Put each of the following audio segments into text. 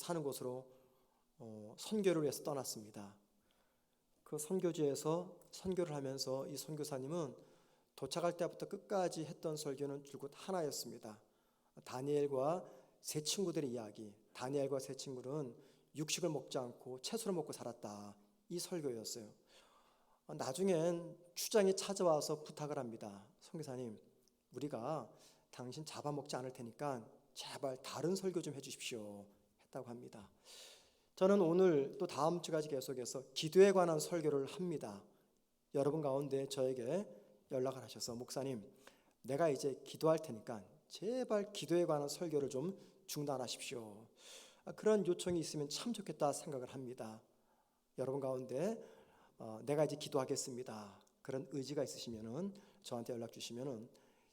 사는 곳으로 선교를 위해서 떠났습니다. 그 선교지에서 선교를 하면서 이 선교사님은 도착할 때부터 끝까지 했던 설교는 줄곧 하나였습니다. 다니엘과 세 친구들의 이야기. 다니엘과 세 친구는 육식을 먹지 않고 채소를 먹고 살았다. 이 설교였어요. 나중엔 추장이 찾아와서 부탁을 합니다. 선교사님, 우리가 당신 잡아먹지 않을 테니까 제발 다른 설교 좀 해주십시오 했다고 합니다. 저는 오늘 또 다음 주까지 계속해서 기도에 관한 설교를 합니다. 여러분 가운데 저에게 연락을 하셔서 목사님, 내가 이제 기도할 테니까 제발 기도에 관한 설교를 좀 중단하십시오. 그런 요청이 있으면 참 좋겠다 생각을 합니다. 여러분 가운데 내가 이제 기도하겠습니다. 그런 의지가 있으시면은 저한테 연락 주시면은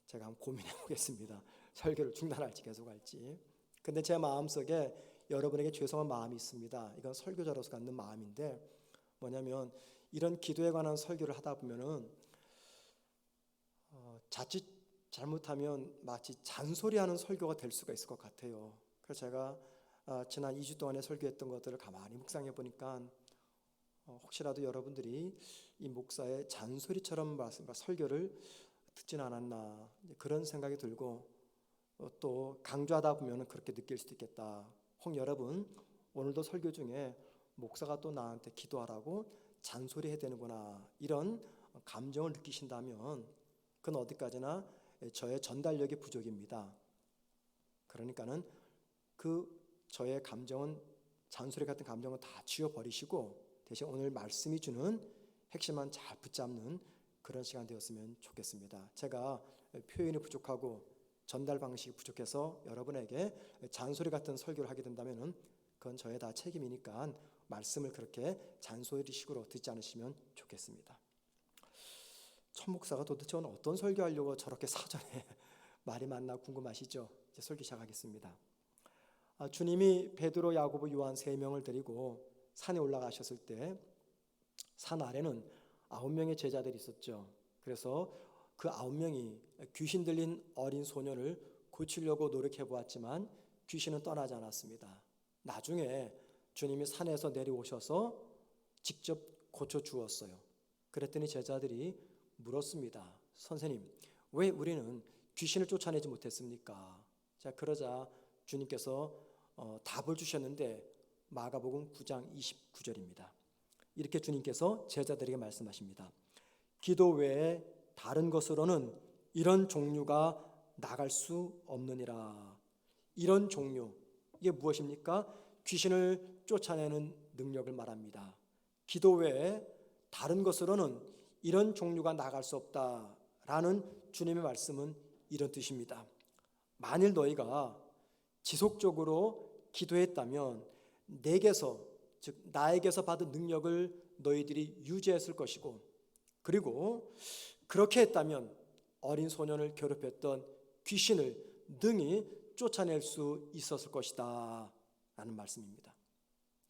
제가 한번 고민해 보겠습니다. 설교를 중단할지 계속할지. 근데 제 마음속에 여러분에게 죄송한 마음이 있습니다. 이건 설교자로서 갖는 마음인데 뭐냐면 이런 기도에 관한 설교를 하다 보면은 자칫 잘못하면 마치 잔소리하는 설교가 될 수가 있을 것 같아요. 그래서 제가 지난 2주 동안에 설교했던 것들을 가만히 묵상해 보니까 혹시라도 여러분들이 이 목사의 잔소리처럼 설교를 듣진 않았나 그런 생각이 들고 또 강조하다 보면 그렇게 느낄 수도 있겠다. 혹 여러분 오늘도 설교 중에 목사가 또 나한테 기도하라고 잔소리해야 되는구나 이런 감정을 느끼신다면 그건 어디까지나 저의 전달력이 부족입니다. 그러니까는 저의 감정은 잔소리 같은 감정은 다 지워버리시고 대신 오늘 말씀이 주는 핵심만 잘 붙잡는 그런 시간 되었으면 좋겠습니다. 제가 표현이 부족하고 전달 방식이 부족해서 여러분에게 잔소리 같은 설교를 하게 된다면 그건 저의 다 책임이니까 말씀을 그렇게 잔소리식으로 듣지 않으시면 좋겠습니다. 천 목사가 도대체 오늘 어떤 설교하려고 저렇게 사전에 말이 많나 궁금하시죠? 이제 설교 시작하겠습니다. 주님이 베드로, 야고보, 요한 3명을 데리고 산에 올라가셨을 때 산 아래는 9명의 제자들이 있었죠. 그래서 그 9명이 귀신 들린 어린 소년을 고치려고 노력해 보았지만 귀신은 떠나지 않았습니다. 나중에 주님이 산에서 내려오셔서 직접 고쳐 주었어요. 그랬더니 제자들이 물었습니다. 선생님, 왜 우리는 귀신을 쫓아내지 못했습니까? 자, 그러자 주님께서 답을 주셨는데 마가복음 9장 29절입니다. 이렇게 주님께서 제자들에게 말씀하십니다. 기도 외에 다른 것으로는 이런 종류가 나갈 수 없느니라. 이런 종류, 이게 무엇입니까? 귀신을 쫓아내는 능력을 말합니다. 기도 외에 다른 것으로는 이런 종류가 나갈 수 없다라는 주님의 말씀은 이런 뜻입니다. 만일 너희가 지속적으로 기도했다면 내게서 즉 나에게서 받은 능력을 너희들이 유지했을 것이고 그리고 그렇게 했다면 어린 소년을 괴롭혔던 귀신을 능히 쫓아낼 수 있었을 것이다 라는 말씀입니다.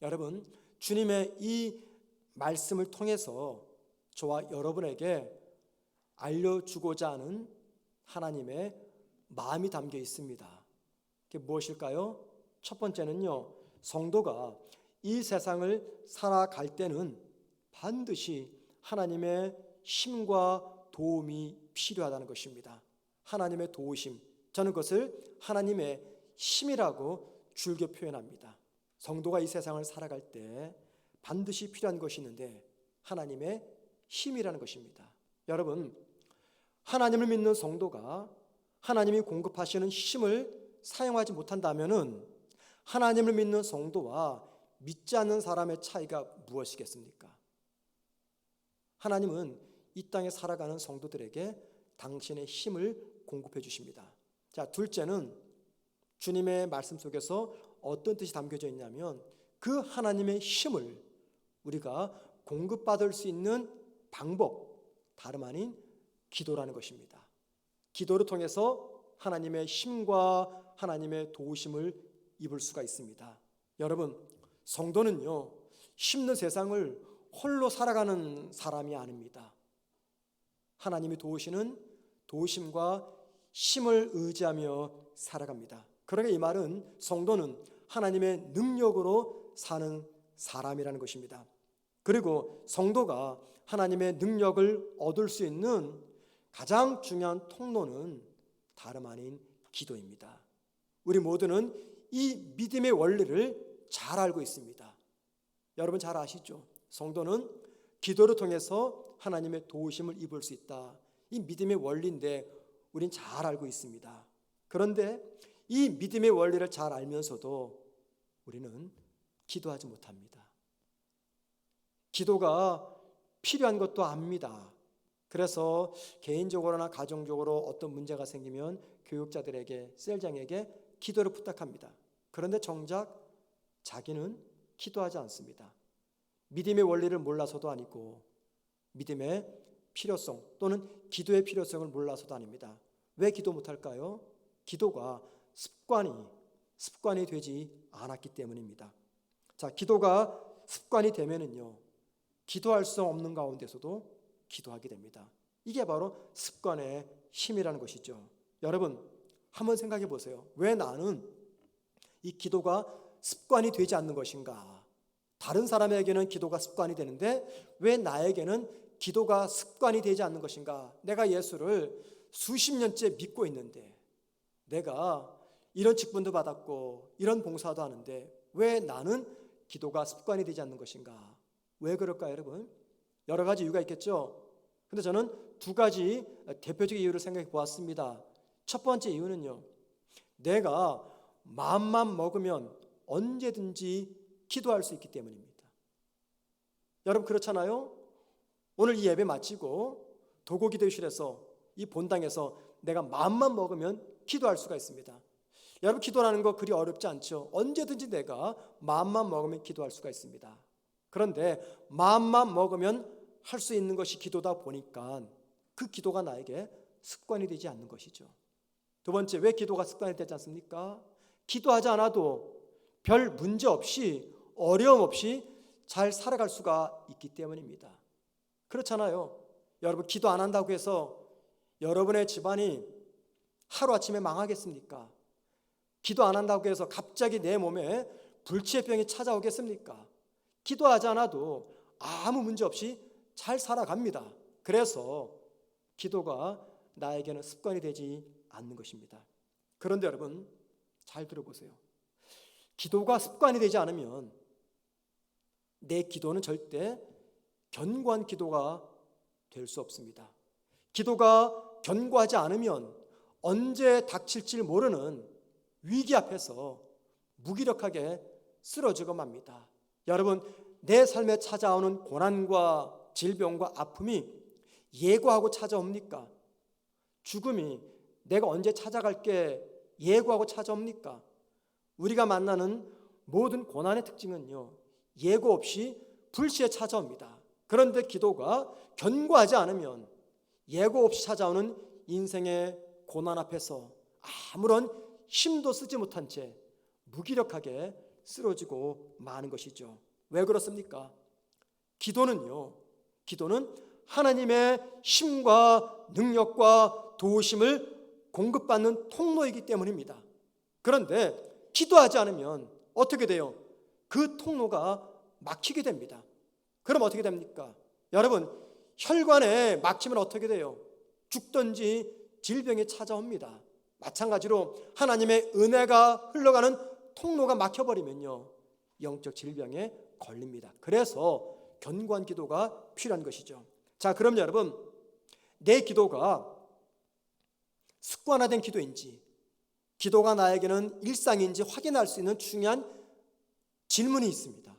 여러분 주님의 이 말씀을 통해서 저와 여러분에게 알려주고자 하는 하나님의 마음이 담겨 있습니다. 그게 무엇일까요? 첫 번째는요, 성도가 이 세상을 살아갈 때는 반드시 하나님의 힘과 도움이 필요하다는 것입니다. 하나님의 도우심, 저는 그것을 하나님의 힘이라고 줄겨 표현합니다. 성도가 이 세상을 살아갈 때 반드시 필요한 것이 있는데 하나님의 힘이라는 것입니다. 여러분, 하나님을 믿는 성도가 하나님이 공급하시는 힘을 사용하지 못한다면은 하나님을 믿는 성도와 믿지 않는 사람의 차이가 무엇이겠습니까? 하나님은 이 땅에 살아가는 성도들에게 당신의 힘을 공급해 주십니다. 자, 둘째는 주님의 말씀 속에서 어떤 뜻이 담겨져 있냐면 그 하나님의 힘을 우리가 공급받을 수 있는 방법, 다름 아닌 기도라는 것입니다. 기도를 통해서 하나님의 힘과 하나님의 도우심을 입을 수가 있습니다. 여러분, 성도는요, 힘든 세상을 홀로 살아가는 사람이 아닙니다. 하나님이 도우시는 도우심과 힘을 의지하며 살아갑니다. 그러니까 이 말은 성도는 하나님의 능력으로 사는 사람이라는 것입니다. 그리고 성도가 하나님의 능력을 얻을 수 있는 가장 중요한 통로는 다름 아닌 기도입니다. 우리 모두는 이 믿음의 원리를 잘 알고 있습니다. 여러분 잘 아시죠? 성도는 기도를 통해서 하나님의 도우심을 입을 수 있다. 이 믿음의 원리인데 우린 잘 알고 있습니다. 그런데 이 믿음의 원리를 잘 알면서도 우리는 기도하지 못합니다. 기도가 필요한 것도 압니다. 그래서 개인적으로나 가정적으로 어떤 문제가 생기면 교육자들에게, 셀장에게 기도를 부탁합니다. 그런데 정작 자기는 기도하지 않습니다. 믿음의 원리를 몰라서도 아니고 믿음의 필요성 또는 기도의 필요성을 몰라서도 아닙니다. 왜 기도 못할까요? 기도가 습관이 되지 않았기 때문입니다. 자, 기도가 습관이 되면은요, 기도할 수 없는 가운데서도 기도하게 됩니다. 이게 바로 습관의 힘이라는 것이죠. 여러분, 한번 생각해 보세요. 왜 나는 이 기도가 습관이 되지 않는 것인가? 다른 사람에게는 기도가 습관이 되는데 왜 나에게는 기도가 습관이 되지 않는 것인가? 내가 예수를 수십 년째 믿고 있는데, 내가 이런 직분도 받았고 이런 봉사도 하는데 왜 나는 기도가 습관이 되지 않는 것인가? 왜 그럴까요, 여러분? 여러 가지 이유가 있겠죠. 근데 저는 두 가지 대표적인 이유를 생각해 보았습니다. 첫 번째 이유는요, 내가 마음만 먹으면 언제든지 기도할 수 있기 때문입니다. 여러분 그렇잖아요? 오늘 이 예배 마치고 도고기도실에서 이 본당에서 내가 마음만 먹으면 기도할 수가 있습니다. 여러분 기도라는 거 그리 어렵지 않죠. 언제든지 내가 마음만 먹으면 기도할 수가 있습니다. 그런데 마음만 먹으면 할 수 있는 것이 기도다 보니까 그 기도가 나에게 습관이 되지 않는 것이죠. 두 번째, 왜 기도가 습관이 되지 않습니까? 기도하지 않아도 별 문제 없이 어려움 없이 잘 살아갈 수가 있기 때문입니다. 그렇잖아요. 여러분 기도 안 한다고 해서 여러분의 집안이 하루아침에 망하겠습니까? 기도 안 한다고 해서 갑자기 내 몸에 불치병이 찾아오겠습니까? 기도하지 않아도 아무 문제 없이 잘 살아갑니다. 그래서 기도가 나에게는 습관이 되지 않는 것입니다. 그런데 여러분 잘 들어보세요. 기도가 습관이 되지 않으면 내 기도는 절대 견고한 기도가 될 수 없습니다. 기도가 견고하지 않으면 언제 닥칠지 모르는 위기 앞에서 무기력하게 쓰러지고 맙니다. 여러분, 내 삶에 찾아오는 고난과 질병과 아픔이 예고하고 찾아옵니까? 죽음이 내가 언제 찾아갈게 예고하고 찾아옵니까? 우리가 만나는 모든 고난의 특징은요, 예고 없이 불시에 찾아옵니다. 그런데 기도가 견고하지 않으면 예고 없이 찾아오는 인생의 고난 앞에서 아무런 힘도 쓰지 못한 채 무기력하게 쓰러지고 마는 것이죠. 왜 그렇습니까? 기도는 하나님의 힘과 능력과 도우심을 공급받는 통로이기 때문입니다. 그런데 기도하지 않으면 어떻게 돼요? 그 통로가 막히게 됩니다. 그럼 어떻게 됩니까? 여러분, 혈관에 막히면 어떻게 돼요? 죽든지 질병이 찾아옵니다. 마찬가지로 하나님의 은혜가 흘러가는 통로가 막혀버리면요, 영적 질병에 걸립니다. 그래서 견고한 기도가 필요한 것이죠. 자, 그럼 여러분, 내 기도가 습관화된 기도인지 기도가 나에게는 일상인지 확인할 수 있는 중요한 질문이 있습니다.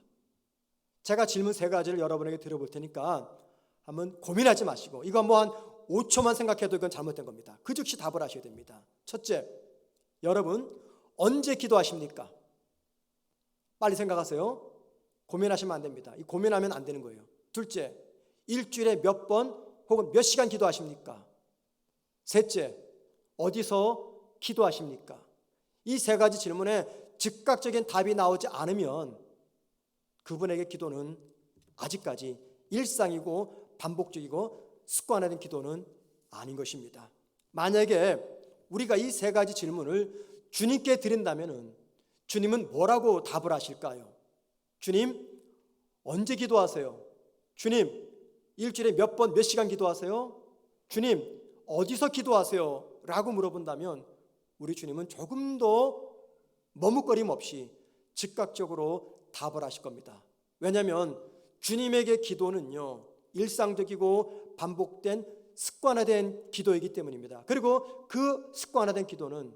제가 질문 3가지를 여러분에게 드려볼 테니까 한번 고민하지 마시고, 이거 뭐 한 5초만 생각해도 이건 잘못된 겁니다. 그 즉시 답을 하셔야 됩니다. 첫째, 여러분 언제 기도하십니까? 빨리 생각하세요. 고민하시면 안 됩니다. 이 고민하면 안 되는 거예요. 둘째, 일주일에 몇 번 혹은 몇 시간 기도하십니까? 셋째, 어디서 기도하십니까? 이 3가지 질문에 즉각적인 답이 나오지 않으면 그분에게 기도는 아직까지 일상이고 반복적이고 습관화된 기도는 아닌 것입니다. 만약에 우리가 이 3가지 질문을 주님께 드린다면 주님은 뭐라고 답을 하실까요? 주님, 언제 기도하세요? 주님, 일주일에 몇 번, 몇 시간 기도하세요? 주님, 어디서 기도하세요? 라고 물어본다면 우리 주님은 조금도 머뭇거림 없이 즉각적으로 답을 하실 겁니다. 왜냐하면 주님에게 기도는요, 일상적이고 반복된 습관화된 기도이기 때문입니다. 그리고 그 습관화된 기도는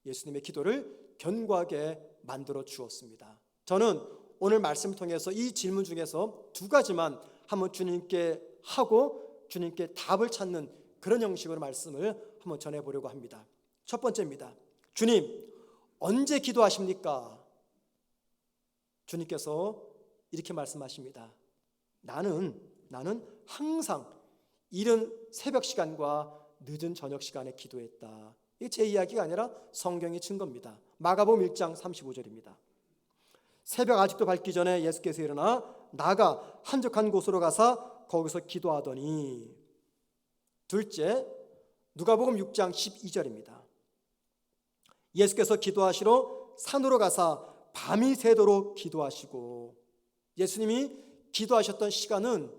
예수님의 기도를 견고하게 만들어 주었습니다. 저는 오늘 말씀을 통해서 이 질문 중에서 두 가지만 한번 주님께 하고 주님께 답을 찾는 그런 형식으로 말씀을 한번 전해보려고 합니다. 첫 번째입니다. 주님, 언제 기도하십니까? 주님께서 이렇게 말씀하십니다. 나는 항상 이른 새벽 시간과 늦은 저녁 시간에 기도했다. 이게 제 이야기가 아니라 성경의 증거입니다. 마가복음 1장 35절입니다. 새벽 아직도 밝기 전에 예수께서 일어나 나가 한적한 곳으로 가서 거기서 기도하더니. 둘째, 누가복음 6장 12절입니다. 예수께서 기도하시러 산으로 가서 밤이 새도록 기도하시고. 예수님이 기도하셨던 시간은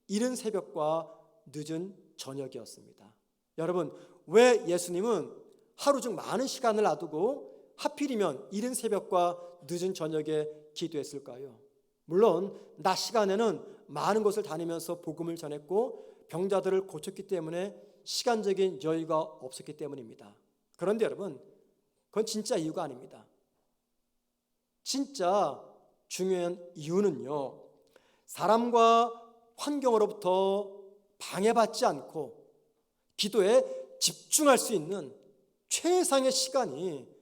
이른 새벽과 늦은 저녁이었습니다. 여러분, 왜 예수님은 하루 중 많은 시간을 놔두고 하필이면 이른 새벽과 늦은 저녁에 기도했을까요? 물론 낮 시간에는 많은 곳을 다니면서 복음을 전했고 병자들을 고쳤기 때문에 시간적인 여유가 없었기 때문입니다. 그런데 여러분, 그건 진짜 이유가 아닙니다. 진짜 중요한 이유는요, 사람과 환경으로부터 방해받지 않고 기도에 집중할 수 있는 최상의 시간이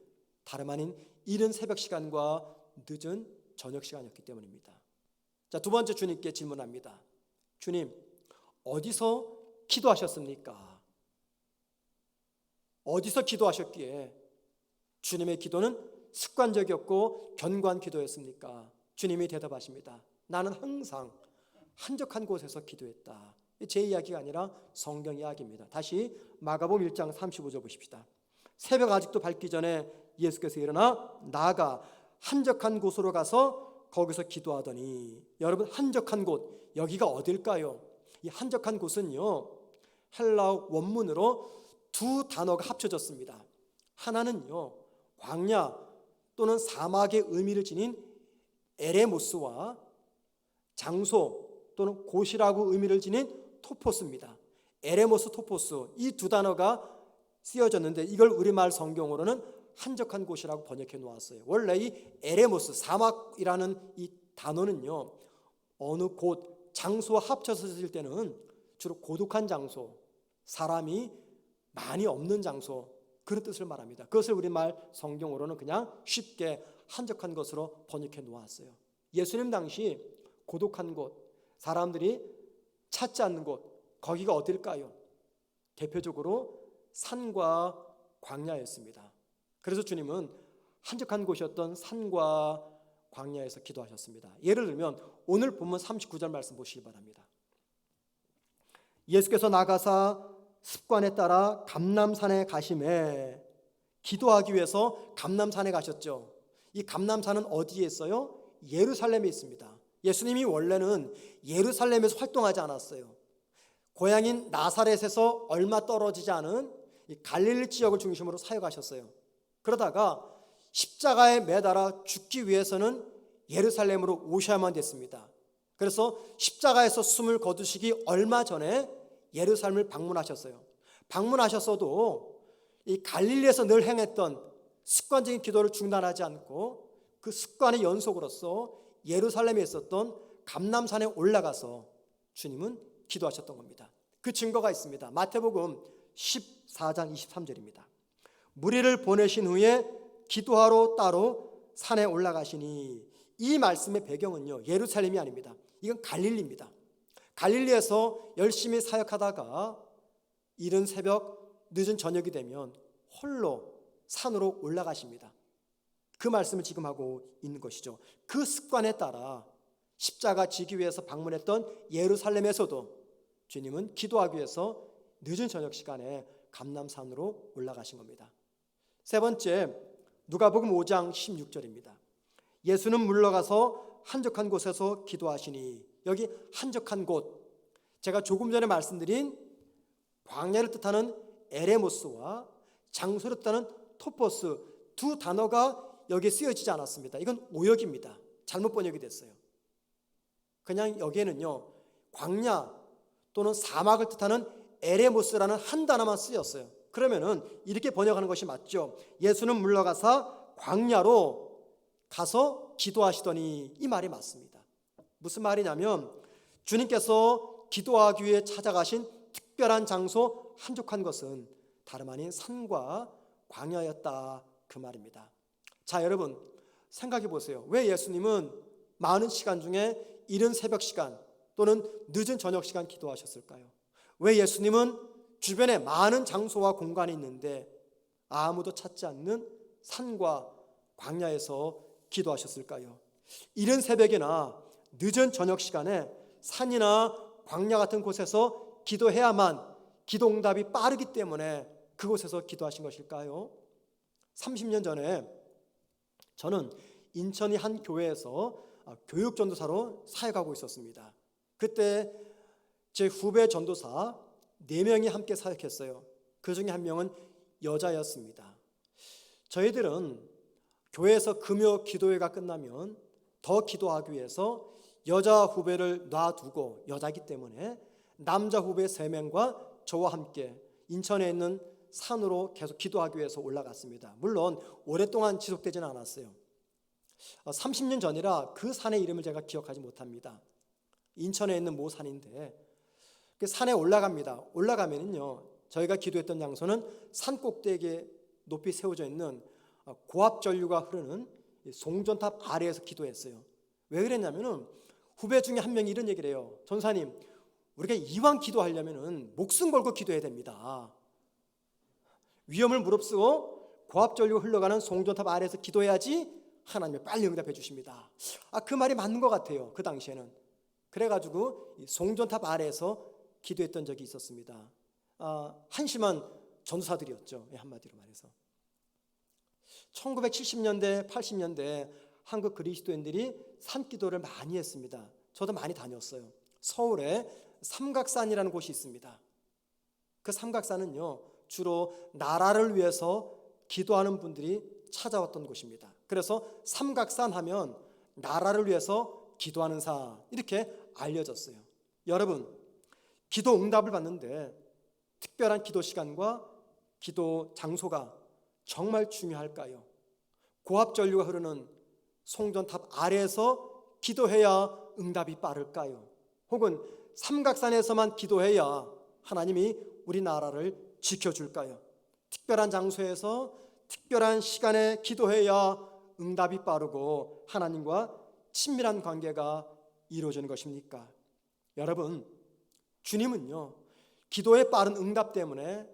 다름 아닌 이른 새벽 시간과 늦은 저녁 시간이었기 때문입니다. 자, 두 번째 주님께 질문합니다. 주님, 어디서 기도하셨습니까? 어디서 기도하셨기에 주님의 기도는 습관적이었고 견고한 기도였습니까? 주님이 대답하십니다. 나는 항상 한적한 곳에서 기도했다. 제 이야기가 아니라 성경 이야기입니다. 다시 마가복음 1장 35절 보십시다. 새벽 아직도 밝기 전에 예수께서 일어나 나아가 한적한 곳으로 가서 거기서 기도하더니. 여러분, 한적한 곳, 여기가 어딜까요? 이 한적한 곳은요, 헬라어 원문으로 두 단어가 합쳐졌습니다. 하나는요, 광야 또는 사막의 의미를 지닌 에레모스와 장소 또는 곳이라고 의미를 지닌 토포스입니다. 에레모스, 토포스, 이 두 단어가 쓰여졌는데 이걸 우리말 성경으로는 한적한 곳이라고 번역해 놓았어요. 원래 이 에레모스, 사막이라는 이 단어는요, 어느 곳, 장소와 합쳐서 쓸 때는 주로 고독한 장소, 사람이 많이 없는 장소, 그런 뜻을 말합니다. 그것을 우리말 성경으로는 그냥 쉽게 한적한 것으로 번역해 놓았어요. 예수님 당시 고독한 곳, 사람들이 찾지 않는 곳, 거기가 어딜까요? 대표적으로 산과 광야였습니다. 그래서 주님은 한적한 곳이었던 산과 광야에서 기도하셨습니다. 예를 들면 오늘 본문 39절 말씀 보시기 바랍니다. 예수께서 나가사 습관에 따라 감람산에 가심에. 기도하기 위해서 감람산에 가셨죠. 이 감람산은 어디에 있어요? 예루살렘에 있습니다. 예수님이 원래는 예루살렘에서 활동하지 않았어요. 고향인 나사렛에서 얼마 떨어지지 않은 이 갈릴리 지역을 중심으로 사역하셨어요. 그러다가 십자가에 매달아 죽기 위해서는 예루살렘으로 오셔야만 됐습니다. 그래서 십자가에서 숨을 거두시기 얼마 전에 예루살렘을 방문하셨어요. 방문하셨어도 이 갈릴리에서 늘 행했던 습관적인 기도를 중단하지 않고 그 습관의 연속으로서 예루살렘에 있었던 감람산에 올라가서 주님은 기도하셨던 겁니다. 그 증거가 있습니다. 마태복음 14장 23절입니다. 무리를 보내신 후에 기도하러 따로 산에 올라가시니. 이 말씀의 배경은요, 예루살렘이 아닙니다. 이건 갈릴리입니다. 갈릴리에서 열심히 사역하다가 이른 새벽, 늦은 저녁이 되면 홀로 산으로 올라가십니다. 그 말씀을 지금 하고 있는 것이죠. 그 습관에 따라 십자가 지기 위해서 방문했던 예루살렘에서도 주님은 기도하기 위해서 늦은 저녁 시간에 감람산으로 올라가신 겁니다. 세 번째, 누가복음 5장 16절입니다. 예수는 물러가서 한적한 곳에서 기도하시니, 여기 한적한 곳, 제가 조금 전에 말씀드린 광야를 뜻하는 에레모스와 장소를 뜻하는 토포스 두 단어가 여기에 쓰여지지 않았습니다. 이건 오역입니다. 잘못 번역이 됐어요. 그냥 여기에는요, 광야 또는 사막을 뜻하는 에레모스라는 한 단어만 쓰였어요. 그러면은 이렇게 번역하는 것이 맞죠. 예수는 물러가서 광야로 가서 기도하시더니, 이 말이 맞습니다. 무슨 말이냐면 주님께서 기도하기 위해 찾아가신 특별한 장소, 한적한 것은 다름 아닌 산과 광야였다, 그 말입니다. 자, 여러분 생각해 보세요. 왜 예수님은 많은 시간 중에 이른 새벽 시간 또는 늦은 저녁 시간 기도하셨을까요? 왜 예수님은 주변에 많은 장소와 공간이 있는데 아무도 찾지 않는 산과 광야에서 기도하셨을까요? 이른 새벽이나 늦은 저녁 시간에 산이나 광야 같은 곳에서 기도해야만 기도 응답이 빠르기 때문에 그곳에서 기도하신 것일까요? 30년 전에 저는 인천의 한 교회에서 교육 전도사로 사역하고 있었습니다. 그때 제 후배 전도사 4명이 함께 사역했어요. 그 중에 한 명은 여자였습니다. 저희들은 교회에서 금요 기도회가 끝나면 더 기도하기 위해서 여자 후배를 놔두고, 여자이기 때문에 남자 후배 3명과 저와 함께 인천에 있는 산으로 계속 기도하기 위해서 올라갔습니다. 물론 오랫동안 지속되지는 않았어요. 30년 전이라 그 산의 이름을 제가 기억하지 못합니다. 인천에 있는 모 산인데 그 산에 올라갑니다. 올라가면은요, 저희가 기도했던 장소는 산 꼭대기에 높이 세워져 있는 고압전류가 흐르는 송전탑 아래에서 기도했어요. 왜 그랬냐면은 후배 중에 한 명이 이런 얘기를 해요. 전사님, 우리가 이왕 기도하려면은 목숨 걸고 기도해야 됩니다. 위험을 무릅쓰고 고압전류가 흘러가는 송전탑 아래에서 기도해야지 하나님이 빨리 응답해 주십니다. 그 말이 맞는 것 같아요. 그 당시에는. 그래가지고 송전탑 아래에서 기도했던 적이 있었습니다. 한심한 전사들이었죠, 한마디로 말해서. 1970년대 80년대 한국 그리스도인들이 산기도를 많이 했습니다. 저도 많이 다녔어요. 서울에 삼각산이라는 곳이 있습니다. 그 삼각산은요, 주로 나라를 위해서 기도하는 분들이 찾아왔던 곳입니다. 그래서 삼각산 하면 나라를 위해서 기도하는 산, 이렇게 알려졌어요. 여러분, 기도 응답을 받는데 특별한 기도 시간과 기도 장소가 정말 중요할까요? 고압전류가 흐르는 송전탑 아래에서 기도해야 응답이 빠를까요? 혹은 삼각산에서만 기도해야 하나님이 우리나라를 지켜줄까요? 특별한 장소에서 특별한 시간에 기도해야 응답이 빠르고 하나님과 친밀한 관계가 이루어지는 것입니까? 여러분, 주님은요, 기도의 빠른 응답 때문에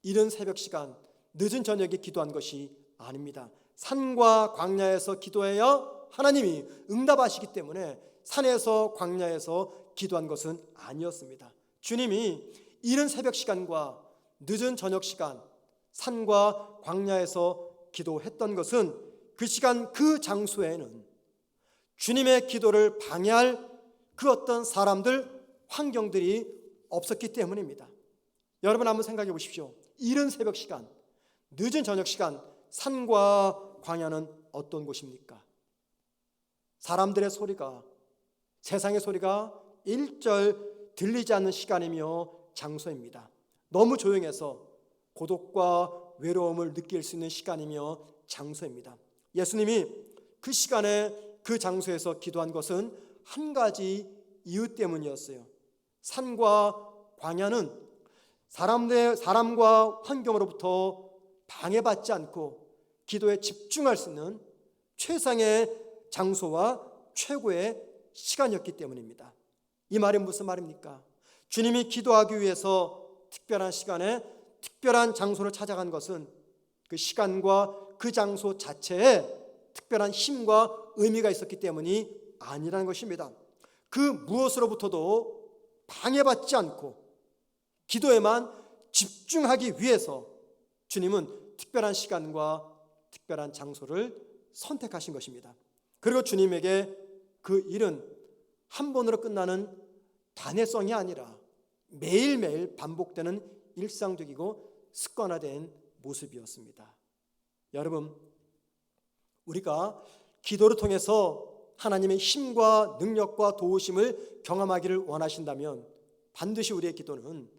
이른 새벽 시간, 늦은 저녁에 기도한 것이 아닙니다. 산과 광야에서 기도해야 하나님이 응답하시기 때문에 산에서 광야에서 기도한 것은 아니었습니다. 주님이 이른 새벽 시간과 늦은 저녁 시간, 산과 광야에서 기도했던 것은 그 시간 그 장소에는 주님의 기도를 방해할 그 어떤 사람들, 환경들이 없었기 때문입니다. 여러분 한번 생각해 보십시오. 이른 새벽 시간, 늦은 저녁 시간, 산과 광야는 어떤 곳입니까? 사람들의 소리가, 세상의 소리가 일절 들리지 않는 시간이며 장소입니다. 너무 조용해서 고독과 외로움을 느낄 수 있는 시간이며 장소입니다. 예수님이 그 시간에 그 장소에서 기도한 것은 한 가지 이유 때문이었어요. 산과 광야는 사람과 환경으로부터 방해받지 않고 기도에 집중할 수 있는 최상의 장소와 최고의 시간이었기 때문입니다. 이 말이 무슨 말입니까? 주님이 기도하기 위해서 특별한 시간에 특별한 장소를 찾아간 것은 그 시간과 그 장소 자체에 특별한 힘과 의미가 있었기 때문이 아니라는 것입니다. 그 무엇으로부터도 방해받지 않고 기도에만 집중하기 위해서 주님은 특별한 시간과 특별한 장소를 선택하신 것입니다. 그리고 주님에게 그 일은 한 번으로 끝나는 단회성이 아니라 매일매일 반복되는 일상적이고 습관화된 모습이었습니다. 여러분, 우리가 기도를 통해서 하나님의 힘과 능력과 도우심을 경험하기를 원하신다면 반드시 우리의 기도는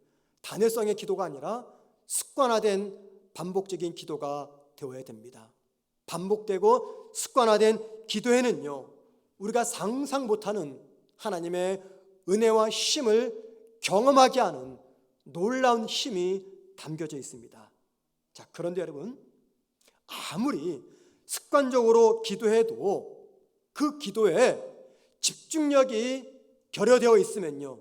단회성의 기도가 아니라 습관화된 반복적인 기도가 되어야 됩니다. 반복되고 습관화된 기도에는요, 우리가 상상 못하는 하나님의 은혜와 힘을 경험하게 하는 놀라운 힘이 담겨져 있습니다. 자, 그런데 여러분, 아무리 습관적으로 기도해도 그 기도에 집중력이 결여되어 있으면요,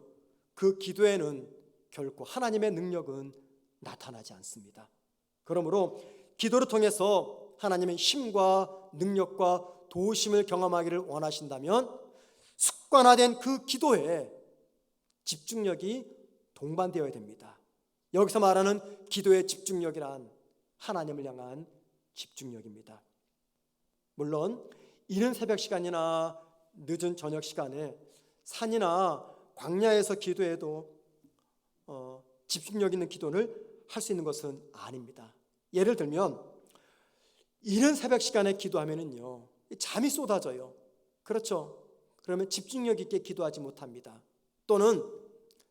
그 기도에는 결코 하나님의 능력은 나타나지 않습니다. 그러므로 기도를 통해서 하나님의 힘과 능력과 도우심을 경험하기를 원하신다면 습관화된 그 기도에 집중력이 동반되어야 됩니다. 여기서 말하는 기도의 집중력이란 하나님을 향한 집중력입니다. 물론 이른 새벽 시간이나 늦은 저녁 시간에 산이나 광야에서 기도해도 집중력 있는 기도를 할 수 있는 것은 아닙니다. 예를 들면 이른 새벽 시간에 기도하면은요, 잠이 쏟아져요. 그렇죠? 그러면 집중력 있게 기도하지 못합니다. 또는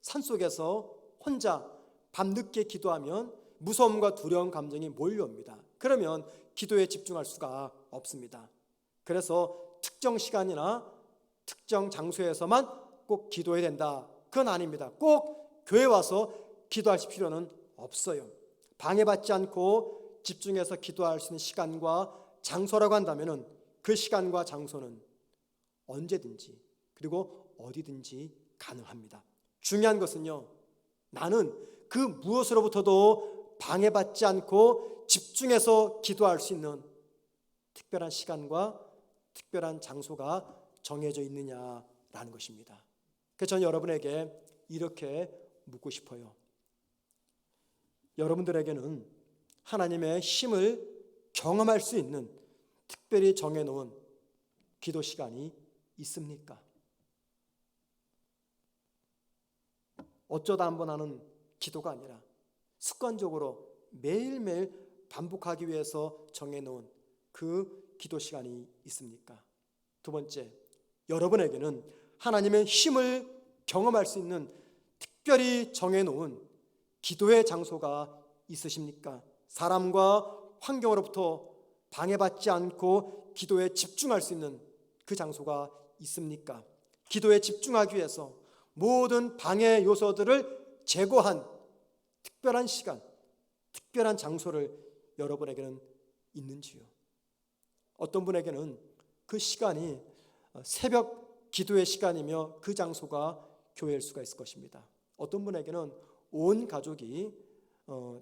산속에서 혼자 밤늦게 기도하면 무서움과 두려운 감정이 몰려옵니다. 그러면 기도에 집중할 수가 없습니다. 그래서 특정 시간이나 특정 장소에서만 꼭 기도해야 된다, 그건 아닙니다. 꼭 교회 와서 기도하실 필요는 없어요. 방해받지 않고 집중해서 기도할 수 있는 시간과 장소라고 한다면 그 시간과 장소는 언제든지 그리고 어디든지 가능합니다. 중요한 것은요, 나는 그 무엇으로부터도 방해받지 않고 집중해서 기도할 수 있는 특별한 시간과 특별한 장소가 정해져 있느냐라는 것입니다. 그래서 저는 여러분에게 이렇게 묻고 싶어요. 여러분들에게는 하나님의 힘을 경험할 수 있는 특별히 정해놓은 기도 시간이 있습니까? 어쩌다 한번 하는 기도가 아니라 습관적으로 매일매일 반복하기 위해서 정해놓은 그 기도 시간이 있습니까? 두 번째, 여러분에게는 하나님의 힘을 경험할 수 있는 특별히 정해놓은 기도의 장소가 있으십니까? 사람과 환경으로부터 방해받지 않고 기도에 집중할 수 있는 그 장소가 있습니까? 기도에 집중하기 위해서 모든 방해 요소들을 제거한 특별한 시간, 특별한 장소를 여러분에게는 있는지요? 어떤 분에게는 그 시간이 새벽 기도의 시간이며 그 장소가 교회일 수가 있을 것입니다. 어떤 분에게는 온 가족이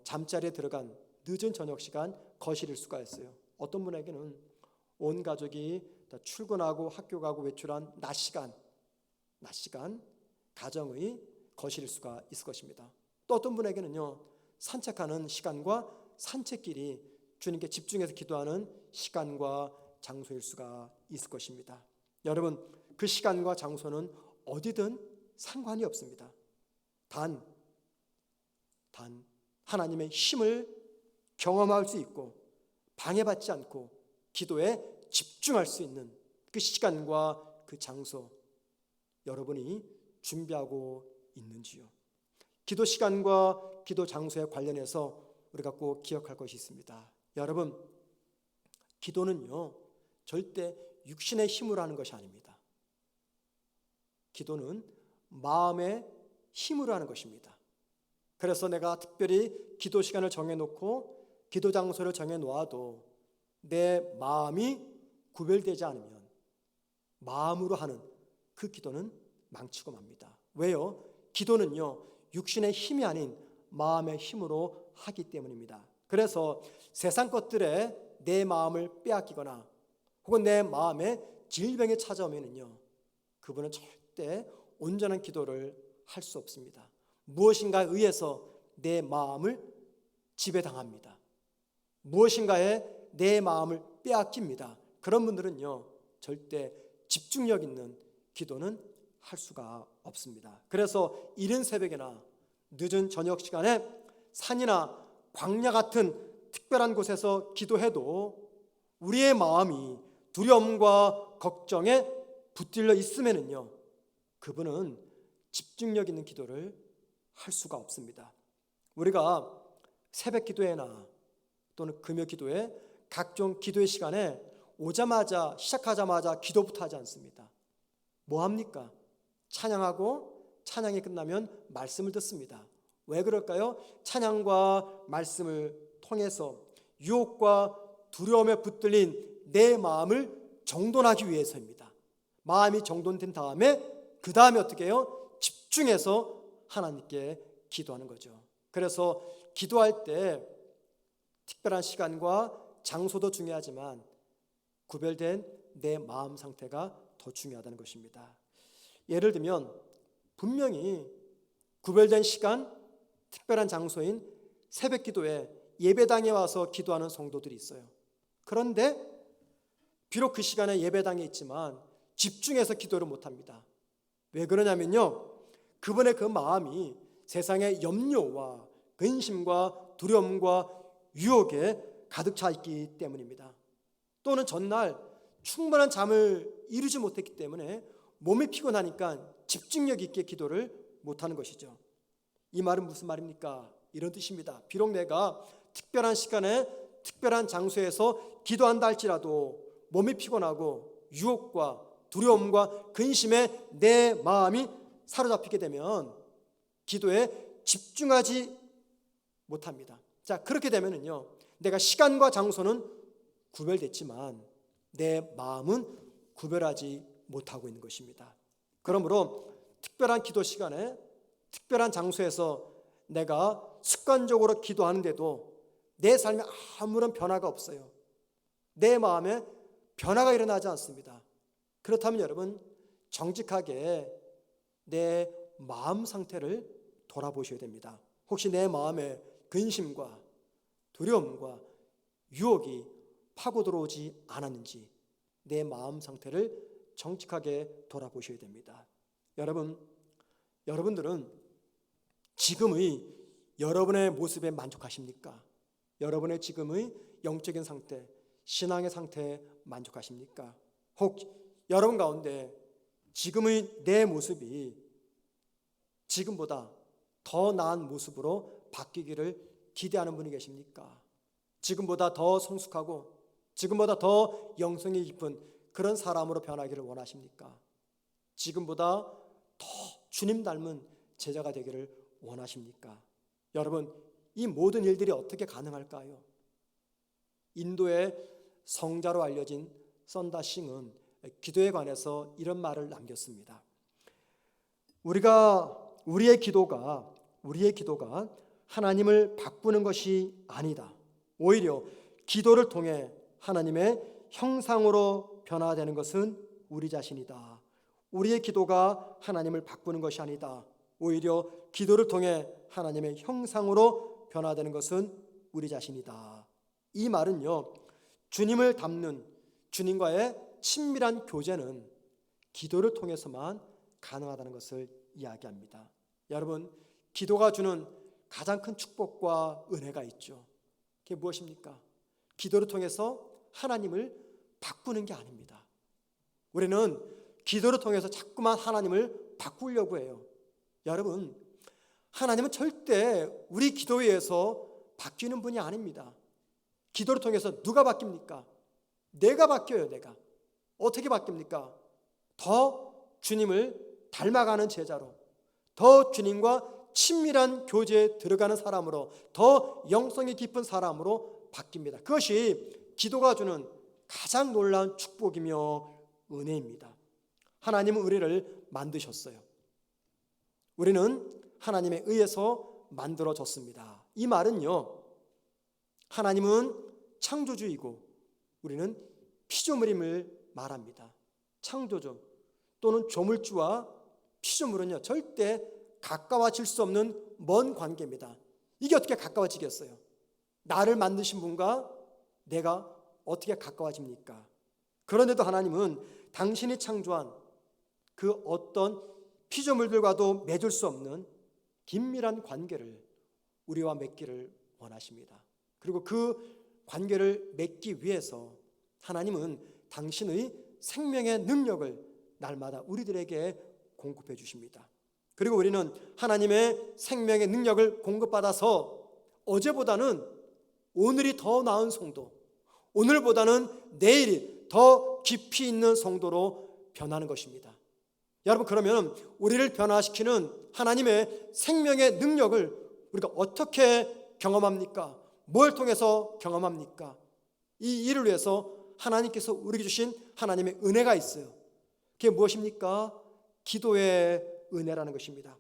잠자리에 들어간 늦은 저녁 시간 거실일 수가 있어요. 어떤 분에게는 온 가족이 다 출근하고 학교 가고 외출한 낮 시간 가정의 거실일 수가 있을 것입니다. 또 어떤 분에게는요, 산책하는 시간과 산책길이 주님께 집중해서 기도하는 시간과 장소일 수가 있을 것입니다. 여러분, 그 시간과 장소는 어디든 상관이 없습니다. 단 하나님의 힘을 경험할 수 있고 방해받지 않고 기도에 집중할 수 있는 그 시간과 그 장소, 여러분이 준비하고 있는지요? 기도 시간과 기도 장소에 관련해서 우리가 꼭 기억할 것이 있습니다. 여러분, 기도는요, 절대 육신의 힘으로 하는 것이 아닙니다. 기도는 마음의 힘으로 하는 것입니다. 그래서 내가 특별히 기도 시간을 정해놓고 기도 장소를 정해놓아도 내 마음이 구별되지 않으면 마음으로 하는 그 기도는 망치고 맙니다. 왜요? 기도는요, 육신의 힘이 아닌 마음의 힘으로 하기 때문입니다. 그래서 세상 것들에 내 마음을 빼앗기거나 혹은 내 마음에 질병이 찾아오면요, 그분은 절대 온전한 기도를 할 수 없습니다. 무엇인가에 의해서 내 마음을 지배당합니다. 무엇인가에 내 마음을 빼앗깁니다. 그런 분들은요, 절대 집중력 있는 기도는 할 수가 없습니다. 그래서 이른 새벽이나 늦은 저녁 시간에 산이나 광야 같은 특별한 곳에서 기도해도 우리의 마음이 두려움과 걱정에 붙들려 있으면은요, 그분은 집중력 있는 기도를 할 수가 없습니다. 우리가 새벽 기도회나 또는 금요 기도회, 각종 기도의 시간에 오자마자 시작하자마자 기도부터 하지 않습니다. 뭐 합니까? 찬양하고 찬양이 끝나면 말씀을 듣습니다. 왜 그럴까요? 찬양과 말씀을 통해서 유혹과 두려움에 붙들린 내 마음을 정돈하기 위해서입니다. 마음이 정돈된 다음에 그 다음에 어떻게 해요? 집중해서 하나님께 기도하는 거죠. 그래서 기도할 때 특별한 시간과 장소도 중요하지만 구별된 내 마음 상태가 더 중요하다는 것입니다. 예를 들면 분명히 구별된 시간, 특별한 장소인 새벽 기도에 예배당에 와서 기도하는 성도들이 있어요. 그런데 비록 그 시간에 예배당에 있지만 집중해서 기도를 못합니다. 왜 그러냐면요, 그분의 그 마음이 세상의 염려와 근심과 두려움과 유혹에 가득 차 있기 때문입니다. 또는 전날 충분한 잠을 이루지 못했기 때문에 몸이 피곤하니까 집중력 있게 기도를 못하는 것이죠. 이 말은 무슨 말입니까? 이런 뜻입니다. 비록 내가 특별한 시간에 특별한 장소에서 기도한다 할지라도 몸이 피곤하고 유혹과 두려움과 근심에 내 마음이 사로잡히게 되면 기도에 집중하지 못합니다. 자, 그렇게 되면은요, 내가 시간과 장소는 구별됐지만 내 마음은 구별하지 못하고 있는 것입니다. 그러므로 특별한 기도 시간에 특별한 장소에서 내가 습관적으로 기도하는데도 내 삶에 아무런 변화가 없어요. 내 마음에 변화가 일어나지 않습니다. 그렇다면 여러분, 정직하게 내 마음 상태를 돌아보셔야 됩니다. 혹시 내 마음에 근심과 두려움과 유혹이 파고 들어오지 않았는지 내 마음 상태를 정직하게 돌아보셔야 됩니다. 여러분들은 지금의 여러분의 모습에 만족하십니까? 여러분의 지금의 영적인 상태, 신앙의 상태에 만족하십니까? 혹 여러분 가운데 지금의 내 모습이 지금보다 더 나은 모습으로 바뀌기를 기대하는 분이 계십니까? 지금보다 더 성숙하고 지금보다 더 영성이 깊은 그런 사람으로 변하기를 원하십니까? 지금보다 더 주님 닮은 제자가 되기를 원하십니까? 여러분, 이 모든 일들이 어떻게 가능할까요? 인도의 성자로 알려진 썬다싱은 기도에 관해서 이런 말을 남겼습니다. 우리의 기도가 하나님을 바꾸는 것이 아니다. 오히려 기도를 통해 하나님의 형상으로 변화되는 것은 우리 자신이다. 우리의 기도가 하나님을 바꾸는 것이 아니다. 오히려 기도를 통해 하나님의 형상으로 변화되는 것은 우리 자신이다. 이 말은요, 주님을 닮는 주님과의 친밀한 교제는 기도를 통해서만 가능하다는 것을 이야기합니다. 여러분, 기도가 주는 가장 큰 축복과 은혜가 있죠. 그게 무엇입니까? 기도를 통해서 하나님을 바꾸는 게 아닙니다. 우리는 기도를 통해서 자꾸만 하나님을 바꾸려고 해요. 여러분, 하나님은 절대 우리 기도에 의해서 바뀌는 분이 아닙니다. 기도를 통해서 누가 바뀝니까? 내가 바뀌어요. 내가 어떻게 바뀝니까? 더 주님을 닮아가는 제자로, 더 주님과 친밀한 교제에 들어가는 사람으로, 더 영성이 깊은 사람으로 바뀝니다. 그것이 기도가 주는 가장 놀라운 축복이며 은혜입니다. 하나님은 우리를 만드셨어요. 우리는 하나님에 의해서 만들어졌습니다. 이 말은요, 하나님은 창조주이고 우리는 피조물임을 말합니다. 창조주 또는 조물주와 피조물은요, 절대 가까워질 수 없는 먼 관계입니다. 이게 어떻게 가까워지겠어요? 나를 만드신 분과 내가 어떻게 가까워집니까? 그런데도 하나님은 당신이 창조한 그 어떤 피조물들과도 맺을 수 없는 긴밀한 관계를 우리와 맺기를 원하십니다. 그리고 그 관계를 맺기 위해서 하나님은 당신의 생명의 능력을 날마다 우리들에게 공급해 주십니다. 그리고 우리는 하나님의 생명의 능력을 공급받아서 어제보다는 오늘이 더 나은 성도, 오늘보다는 내일이 더 깊이 있는 성도로 변하는 것입니다. 여러분, 그러면 우리를 변화시키는 하나님의 생명의 능력을 우리가 어떻게 경험합니까? 뭘 통해서 경험합니까? 이 일을 위해서 하나님께서 우리에게 주신 하나님의 은혜가 있어요. 그게 무엇입니까? 기도의 은혜라는 것입니다.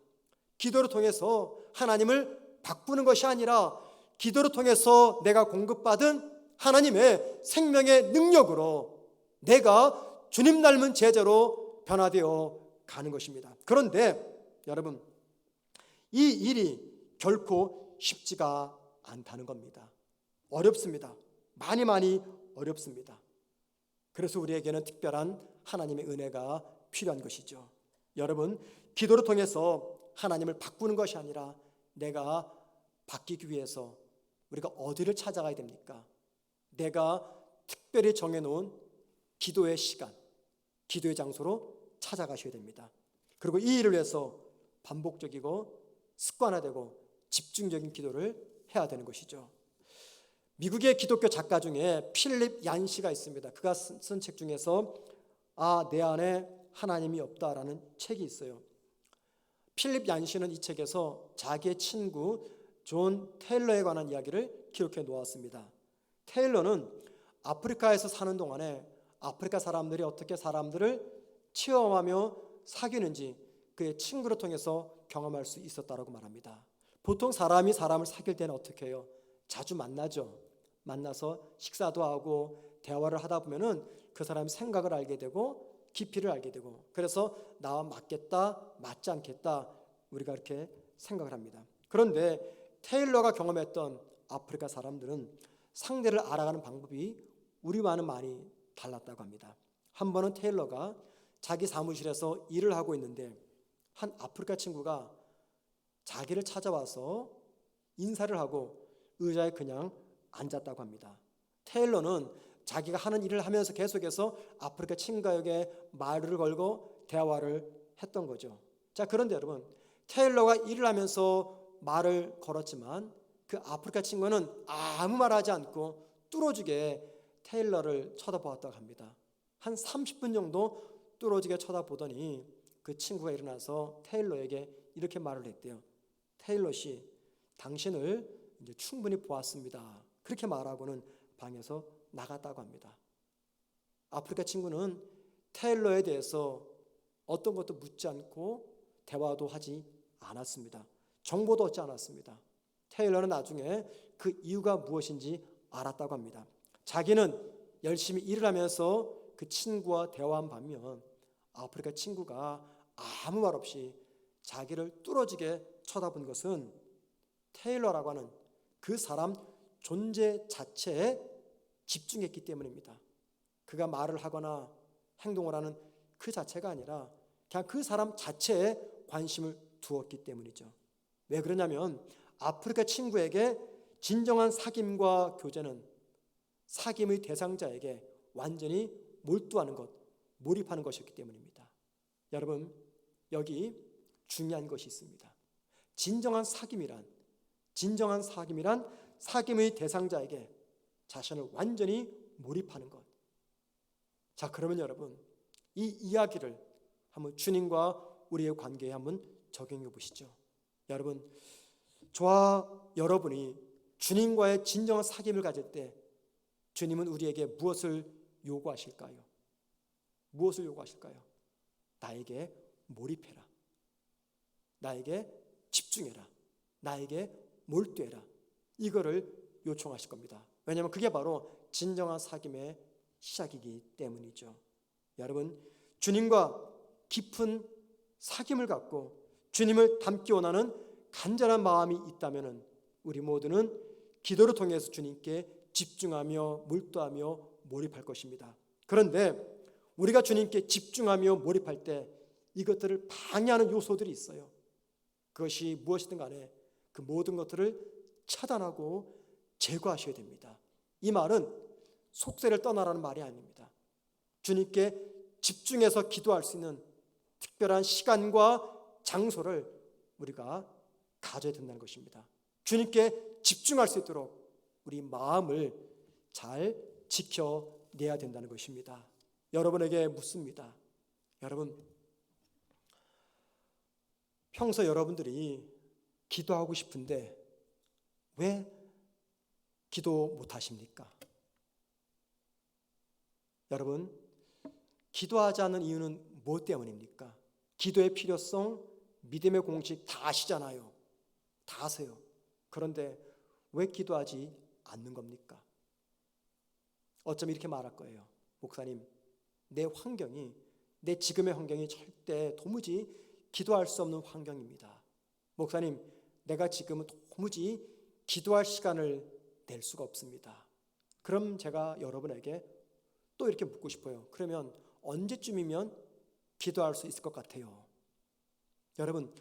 기도를 통해서 하나님을 바꾸는 것이 아니라 기도를 통해서 내가 공급받은 하나님의 생명의 능력으로 내가 주님 닮은 제자로 변화되어 가는 것입니다. 그런데 여러분, 이 일이 결코 쉽지가 않다는 겁니다. 어렵습니다. 많이 어렵습니다. 그래서 우리에게는 특별한 하나님의 은혜가 필요한 것이죠. 여러분, 기도를 통해서 하나님을 바꾸는 것이 아니라 내가 바뀌기 위해서 우리가 어디를 찾아가야 됩니까? 내가 특별히 정해놓은 기도의 시간, 기도의 장소로 찾아가셔야 됩니다. 그리고 이 일을 위해서 반복적이고 습관화되고 집중적인 기도를 해야 되는 것이죠. 미국의 기독교 작가 중에 필립 얀 씨가 있습니다. 그가 쓴 책 중에서 내 안에 하나님이 없다라는 책이 있어요. 필립 얀 씨는 이 책에서 자기의 친구 존 테일러에 관한 이야기를 기록해 놓았습니다. 테일러는 아프리카에서 사는 동안에 아프리카 사람들이 어떻게 사람들을 체험하며 사귀는지 그의 친구를 통해서 경험할 수 있었다고 말합니다. 보통 사람이 사람을 사귈 때는 어떻게 해요? 자주 만나죠. 만나서 식사도 하고 대화를 하다 보면은 그 사람의 생각을 알게 되고 깊이를 알게 되고, 그래서 나와 맞겠다, 맞지 않겠다, 우리가 이렇게 생각을 합니다. 그런데 테일러가 경험했던 아프리카 사람들은 상대를 알아가는 방법이 우리와는 많이 달랐다고 합니다. 한 번은 테일러가 자기 사무실에서 일을 하고 있는데 한 아프리카 친구가 자기를 찾아와서 인사를 하고 의자에 그냥 앉았다고 합니다. 테일러는 자기가 하는 일을 하면서 계속해서 아프리카 친구에게 말을 걸고 대화를 했던 거죠. 자, 그런데 여러분, 테일러가 일을 하면서 말을 걸었지만 그 아프리카 친구는 아무 말 하지 않고 뚫어지게 테일러를 쳐다보았다고 합니다. 한 30분 정도 뚫어지게 쳐다보더니 그 친구가 일어나서 테일러에게 이렇게 말을 했대요. 테일러 씨, 당신을 이제 충분히 보았습니다. 그렇게 말하고는 방에서 나갔다고 합니다. 아프리카 친구는 테일러에 대해서 어떤 것도 묻지 않고 대화도 하지 않았습니다. 정보도 얻지 않았습니다. 테일러는 나중에 그 이유가 무엇인지 알았다고 합니다. 자기는 열심히 일을 하면서 그 친구와 대화한 반면 아프리카 친구가 아무 말 없이 자기를 뚫어지게 쳐다본 것은 테일러라고 하는 그 사람 존재 자체에 집중했기 때문입니다. 그가 말을 하거나 행동을 하는 그 자체가 아니라 그냥 그 사람 자체에 관심을 두었기 때문이죠. 왜 그러냐면 아프리카 친구에게 진정한 사귐과 교제는 사귐의 대상자에게 완전히 몰두하는 것, 몰입하는 것이었기 때문입니다. 여러분, 여기 중요한 것이 있습니다. 진정한 사귐이란 사귐의 대상자에게 자신을 완전히 몰입하는 것. 자, 그러면 여러분, 이 이야기를 한번 주님과 우리의 관계에 한번 적용해 보시죠. 여러분, 저와 여러분이 주님과의 진정한 사귐을 가질 때 주님은 우리에게 무엇을 요구하실까요? 무엇을 요구하실까요? 나에게 몰입해라. 나에게 집중해라. 나에게 몰두해라. 이거를 요청하실 겁니다. 왜냐하면 그게 바로 진정한 사귐의 시작이기 때문이죠. 여러분, 주님과 깊은 사귐을 갖고 주님을 닮기 원하는 간절한 마음이 있다면 우리 모두는 기도를 통해서 주님께 집중하며 몰두하며 몰입할 것입니다. 그런데 우리가 주님께 집중하며 몰입할 때 이것들을 방해하는 요소들이 있어요. 그것이 무엇이든 간에 그 모든 것들을 차단하고 제거하셔야 됩니다. 이 말은 속세를 떠나라는 말이 아닙니다. 주님께 집중해서 기도할 수 있는 특별한 시간과 장소를 우리가 가져야 된다는 것입니다. 주님께 집중할 수 있도록 우리 마음을 잘 지켜내야 된다는 것입니다. 여러분에게 묻습니다. 여러분, 평소 여러분들이 기도하고 싶은데 왜 기도 못하십니까? 여러분, 기도하지 않는 이유는 무엇 때문입니까? 기도의 필요성, 믿음의 공식 다 아시잖아요. 다 아세요. 그런데 왜 기도하지 않는 겁니까? 어쩜 이렇게 말할 거예요. 목사님, 내 환경이, 내 지금의 환경이 절대 도무지 기도할 수 없는 환경입니다. 목사님, 내가 지금은 도무지 기도할 시간을 낼 수가 없습니다. 그럼 제가 여러분에게 또 이렇게 묻고 싶어요. 그러면 언제쯤이면 기도할 수 있을 것 같아요? 여러분,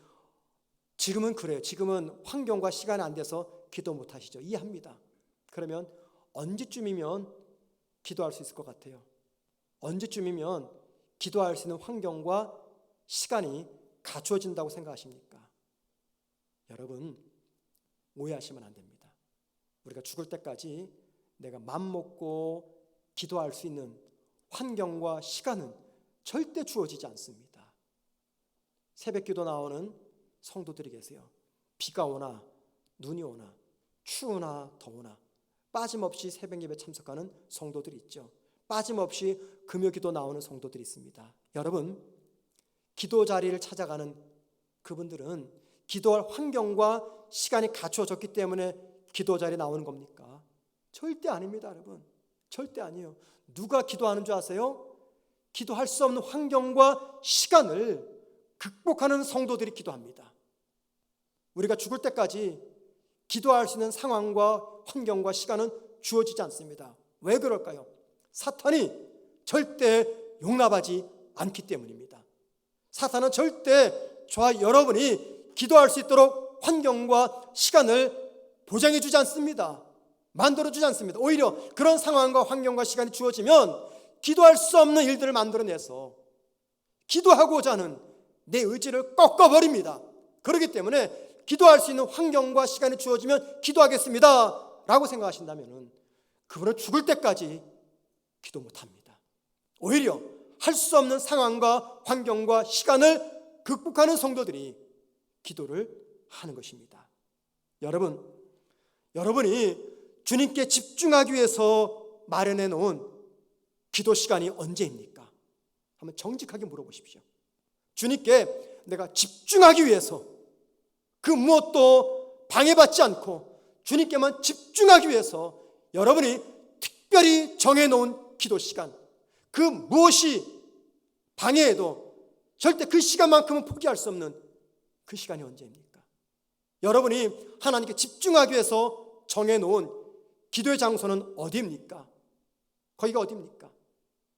지금은 그래요. 지금은 환경과 시간이 안 돼서 기도 못 하시죠. 이해합니다. 그러면 언제쯤이면 기도할 수 있을 것 같아요? 언제쯤이면 기도할 수 있는 환경과 시간이 갖추어진다고 생각하십니까? 여러분, 오해하시면 안 됩니다. 우리가 죽을 때까지 내가 맘먹고 기도할 수 있는 환경과 시간은 절대 주어지지 않습니다. 새벽기도 나오는 성도들이 계세요. 비가 오나 눈이 오나 추우나 더우나 빠짐없이 새벽예배 참석하는 성도들이 있죠. 빠짐없이 금요기도 나오는 성도들이 있습니다. 여러분, 기도 자리를 찾아가는 그분들은 기도할 환경과 시간이 갖추어졌기 때문에 기도 자리에 나오는 겁니까? 절대 아닙니다, 여러분. 절대 아니에요. 누가 기도하는 줄 아세요? 기도할 수 없는 환경과 시간을 극복하는 성도들이 기도합니다. 우리가 죽을 때까지 기도할 수 있는 상황과 환경과 시간은 주어지지 않습니다. 왜 그럴까요? 사탄이 절대 용납하지 않기 때문입니다. 사탄은 절대 저와 여러분이 기도할 수 있도록 환경과 시간을 보장해 주지 않습니다. 만들어 주지 않습니다. 오히려 그런 상황과 환경과 시간이 주어지면 기도할 수 없는 일들을 만들어내서 기도하고자 하는 내 의지를 꺾어버립니다. 그렇기 때문에 기도할 수 있는 환경과 시간이 주어지면 기도하겠습니다 라고 생각하신다면 그분은 죽을 때까지 기도 못합니다. 오히려 할 수 없는 상황과 환경과 시간을 극복하는 성도들이 기도를 하는 것입니다. 여러분이 주님께 집중하기 위해서 마련해 놓은 기도 시간이 언제입니까? 한번 정직하게 물어보십시오. 주님께 내가 집중하기 위해서 그 무엇도 방해받지 않고 주님께만 집중하기 위해서 여러분이 특별히 정해놓은 기도 시간, 그 무엇이 방해해도 절대 그 시간만큼은 포기할 수 없는 그 시간이 언제입니까? 여러분이 하나님께 집중하기 위해서 정해놓은 기도의 장소는 어디입니까? 거기가 어디입니까?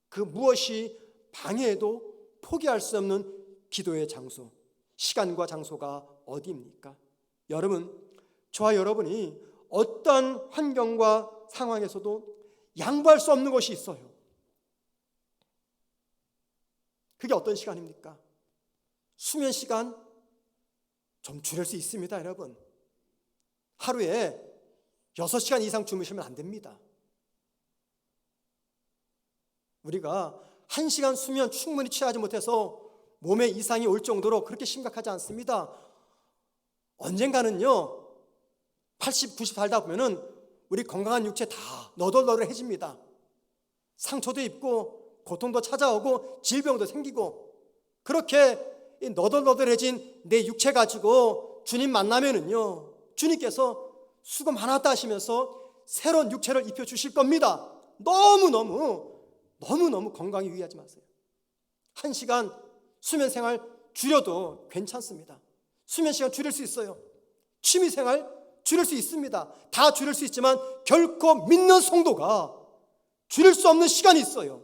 그 무엇이 방해해도 포기할 수 없는 기도의 장소, 시간과 장소가 어디입니까? 여러분, 저와 여러분이 어떤 환경과 상황에서도 양보할 수 없는 것이 있어요. 그게 어떤 시간입니까? 수면 시간 좀 줄일 수 있습니다, 여러분. 하루에 6시간 이상 주무시면 안 됩니다. 우리가 1시간 수면 충분히 취하지 못해서 몸에 이상이 올 정도로 그렇게 심각하지 않습니다. 언젠가는요 80, 90 살다 보면은 우리 건강한 육체 다 너덜너덜해집니다. 상처도 입고 고통도 찾아오고 질병도 생기고 그렇게 너덜너덜해진 내 육체 가지고 주님 만나면은요 주님께서 수고 많았다 하시면서 새로운 육체를 입혀주실 겁니다. 너무너무 건강에 유의하지 마세요. 1시간 수면 생활 줄여도 괜찮습니다. 수면 시간 줄일 수 있어요. 취미 생활 줄일 수 있습니다. 다 줄일 수 있지만 결코 믿는 성도가 줄일 수 없는 시간이 있어요.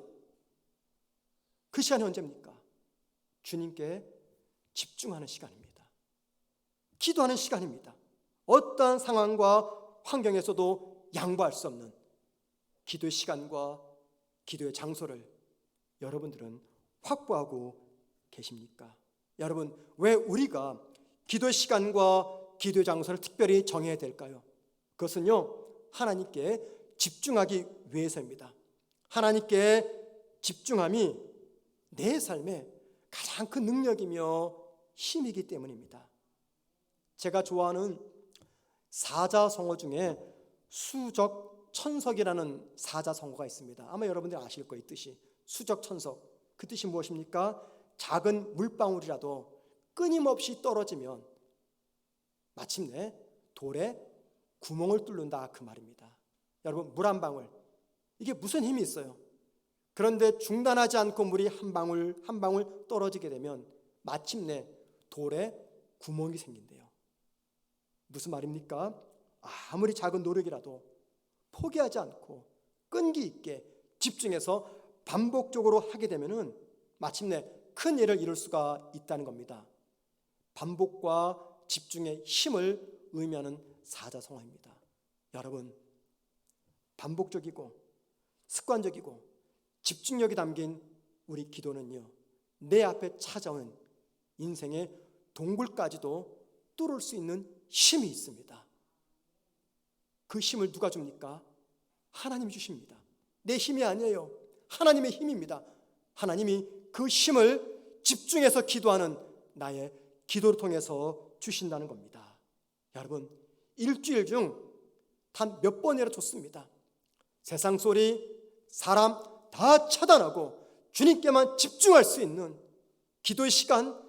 그 시간이 언제입니까? 주님께 집중하는 시간입니다. 기도하는 시간입니다. 어떠한 상황과 환경에서도 양보할 수 없는 기도의 시간과 기도의 장소를 여러분들은 확보하고 계십니까? 여러분, 왜 우리가 기도의 시간과 기도의 장소를 특별히 정해야 될까요? 그것은요, 하나님께 집중하기 위해서입니다. 하나님께 집중함이 내 삶의 가장 큰 능력이며 힘이기 때문입니다. 제가 좋아하는 사자성어 중에 수적천석이라는 사자성어가 있습니다. 아마 여러분들이 아실 거예요. 이 뜻이 수적천석, 그 뜻이 무엇입니까? 작은 물방울이라도 끊임없이 떨어지면 마침내 돌에 구멍을 뚫는다, 그 말입니다. 여러분, 물 한 방울, 이게 무슨 힘이 있어요? 그런데 중단하지 않고 물이 한 방울 한 방울 떨어지게 되면 마침내 돌에 구멍이 생긴대요. 무슨 말입니까? 아무리 작은 노력이라도 포기하지 않고 끈기 있게 집중해서 반복적으로 하게 되면은 마침내 큰 일을 이룰 수가 있다는 겁니다. 반복과 집중의 힘을 의미하는 사자성어입니다. 여러분, 반복적이고 습관적이고 집중력이 담긴 우리 기도는요, 내 앞에 찾아오는 인생의 동굴까지도 뚫을 수 있는 힘이 있습니다. 그 힘을 누가 줍니까? 하나님이 주십니다. 내 힘이 아니에요. 하나님의 힘입니다. 하나님이 그 힘을 집중해서 기도하는 나의 기도를 통해서 주신다는 겁니다. 여러분, 일주일 중 단 몇 번이라 좋습니다. 세상 소리, 사람 다 차단하고 주님께만 집중할 수 있는 기도의 시간,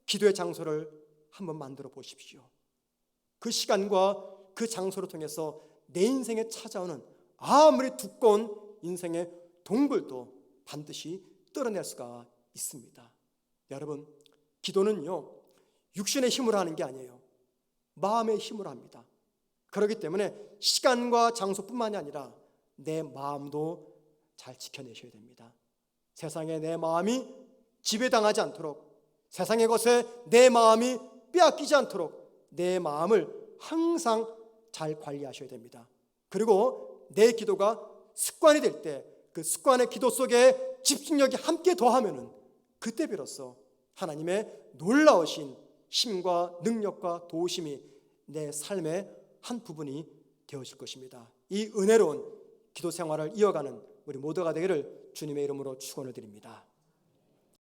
기도의 장소를 한번 만들어 보십시오. 그 시간과 그 장소를 통해서 내 인생에 찾아오는 아무리 두꺼운 인생의 동굴도 반드시 뚫어낼 수가 있습니다. 여러분, 기도는요, 육신의 힘으로 하는 게 아니에요. 마음의 힘으로 합니다. 그렇기 때문에 시간과 장소뿐만이 아니라 내 마음도 잘 지켜내셔야 됩니다. 세상에 내 마음이 지배당하지 않도록, 세상의 것에 내 마음이 빼앗기지 않도록 내 마음을 항상 잘 관리하셔야 됩니다. 그리고 내 기도가 습관이 될 때 그 습관의 기도 속에 집중력이 함께 더하면은 그때 비로소 하나님의 놀라우신 힘과 능력과 도우심이 내 삶의 한 부분이 되어질 것입니다. 이 은혜로운 기도 생활을 이어가는 우리 모두가 되기를 주님의 이름으로 축원을 드립니다.